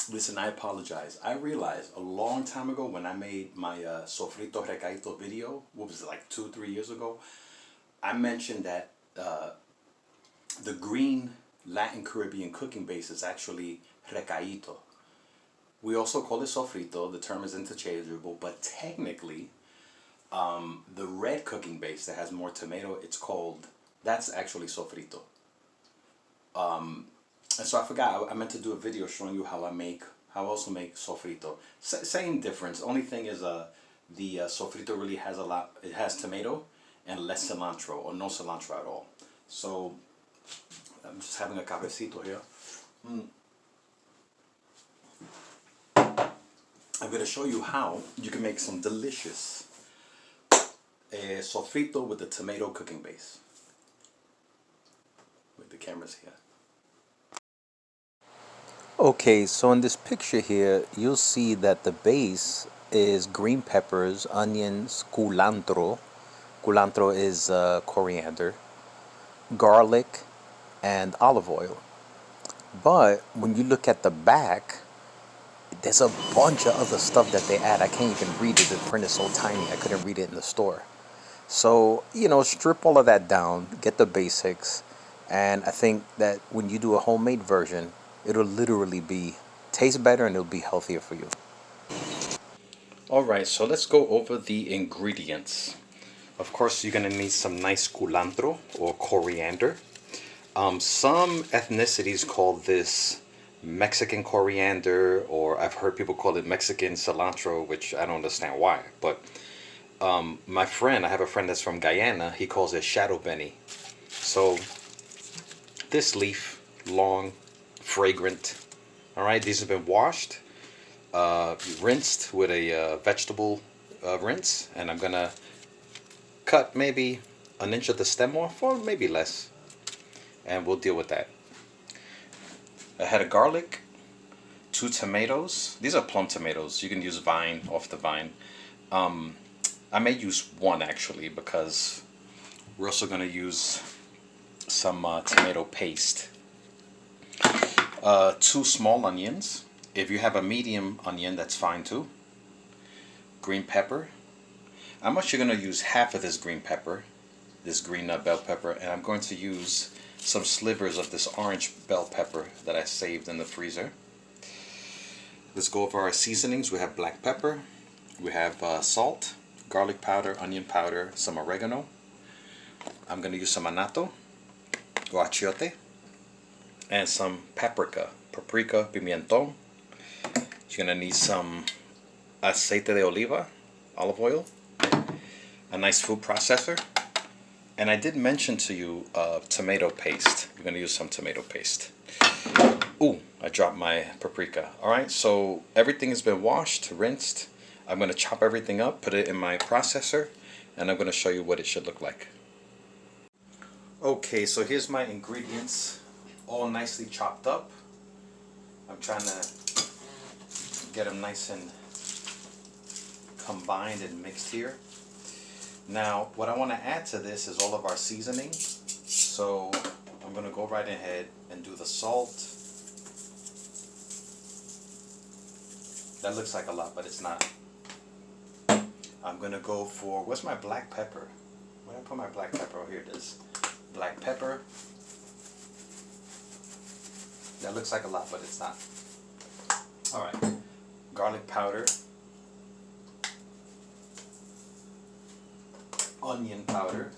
Listen, I apologize. I realized a long time ago when I made my Sofrito Recaito video, what was it, like 2, 3 years ago? I mentioned that the green Latin Caribbean cooking base is actually recaito. We also call it sofrito. The term is interchangeable, but technically, the red cooking base that has more tomato, that's actually sofrito. And so I forgot, I meant to do a video showing you how I also make sofrito. Same difference. Only thing is the sofrito really has it has tomato and less cilantro or no cilantro at all. So I'm just having a cafecito here. I'm going to show you how you can make some delicious sofrito with the tomato cooking base. With the cameras here. Okay, so in this picture here, you'll see that the base is green peppers, onions, culantro. Culantro is coriander, garlic, and olive oil. But when you look at the back, there's a bunch of other stuff that they add. I can't even read it. The print is so tiny, I couldn't read it in the store. So, strip all of that down, get the basics, and I think that when you do a homemade version, it'll literally taste better and it'll be healthier for you. Alright, so let's go over the ingredients. Of course, you're going to need some nice culantro or coriander. Some ethnicities call this Mexican coriander, or I've heard people call it Mexican cilantro, which I don't understand why. But I have a friend that's from Guyana, he calls it shadow Beni. So this leaf, long, fragrant. Alright, these have been washed, rinsed with a vegetable rinse, and I'm gonna cut maybe an inch of the stem off, or maybe less, and we'll deal with that. A head of garlic, 2 tomatoes. These are plum tomatoes. You can use vine, off the vine. I may use 1 actually, because we're also gonna use some tomato paste. 2 small onions. If you have a medium onion, that's fine too. Green pepper. I'm actually going to use half of this green pepper, this green bell pepper, and I'm going to use some slivers of this orange bell pepper that I saved in the freezer. Let's go over our seasonings. We have black pepper, we have salt, garlic powder, onion powder, some oregano. I'm going to use some Anatto or achiote, and some paprika, pimienton. You're going to need some aceite de oliva, olive oil, a nice food processor, and I did mention to you tomato paste. We're going to use some tomato paste. Ooh, I dropped my paprika. Alright, so everything has been washed, rinsed. I'm going to chop everything up, put it in my processor, and I'm going to show you what it should look like. Okay, so here's my ingredients, all nicely chopped up. I'm trying to get them nice and combined and mixed here. Now, what I want to add to this is all of our seasoning. So I'm going to go right ahead and do the salt. That looks like a lot, but it's not. I'm going to go for, where's my black pepper? Where did I put my black pepper? Oh, here it is. Black pepper. That looks like a lot, but it's not. Alright. Garlic powder. Onion powder.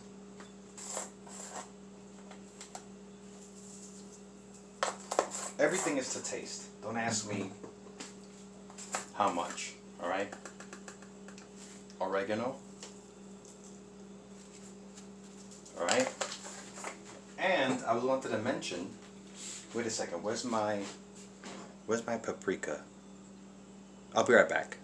Everything is to taste. Don't ask me how much. Alright? Oregano. Alright? And I wanted to mention, wait a second, where's my paprika? I'll be right back.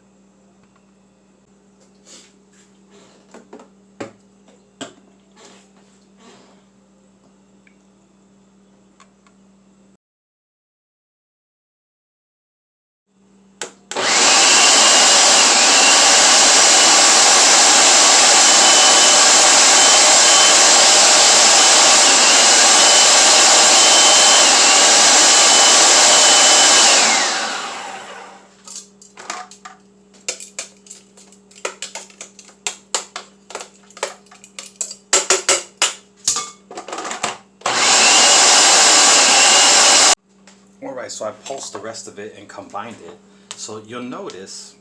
Alright, so I pulsed the rest of it and combined it. So you'll notice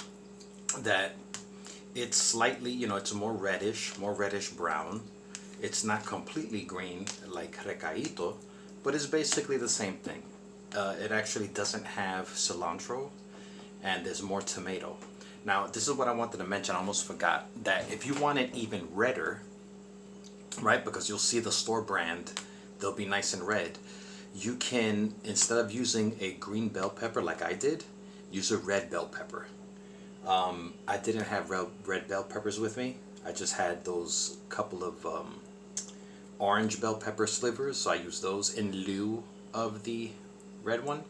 that it's slightly, it's more reddish brown. It's not completely green like recaito, but it's basically the same thing. It actually doesn't have cilantro, and there's more tomato. Now, this is what I wanted to mention. I almost forgot that if you want it even redder, right, because you'll see the store brand, they'll be nice and red. You can, instead of using a green bell pepper like I did, use a red bell pepper. I didn't have red bell peppers with me. I just had those couple of orange bell pepper slivers, so I used those in lieu of the red one.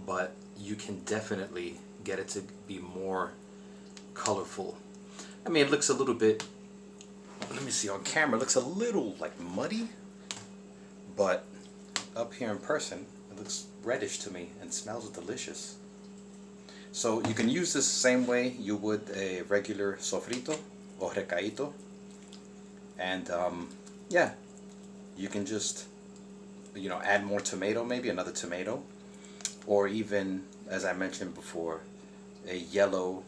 But you can definitely get it to be more colorful. I mean, it looks a little bit, let me see, on camera it looks a little like muddy, but up here in person it looks reddish to me and smells delicious. So you can use this the same way you would a regular sofrito or recaito, and yeah, you can just add more tomato, maybe another tomato, or even, as I mentioned before, a yellow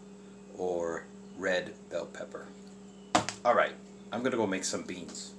or red bell pepper. Alright, I'm gonna go make some beans.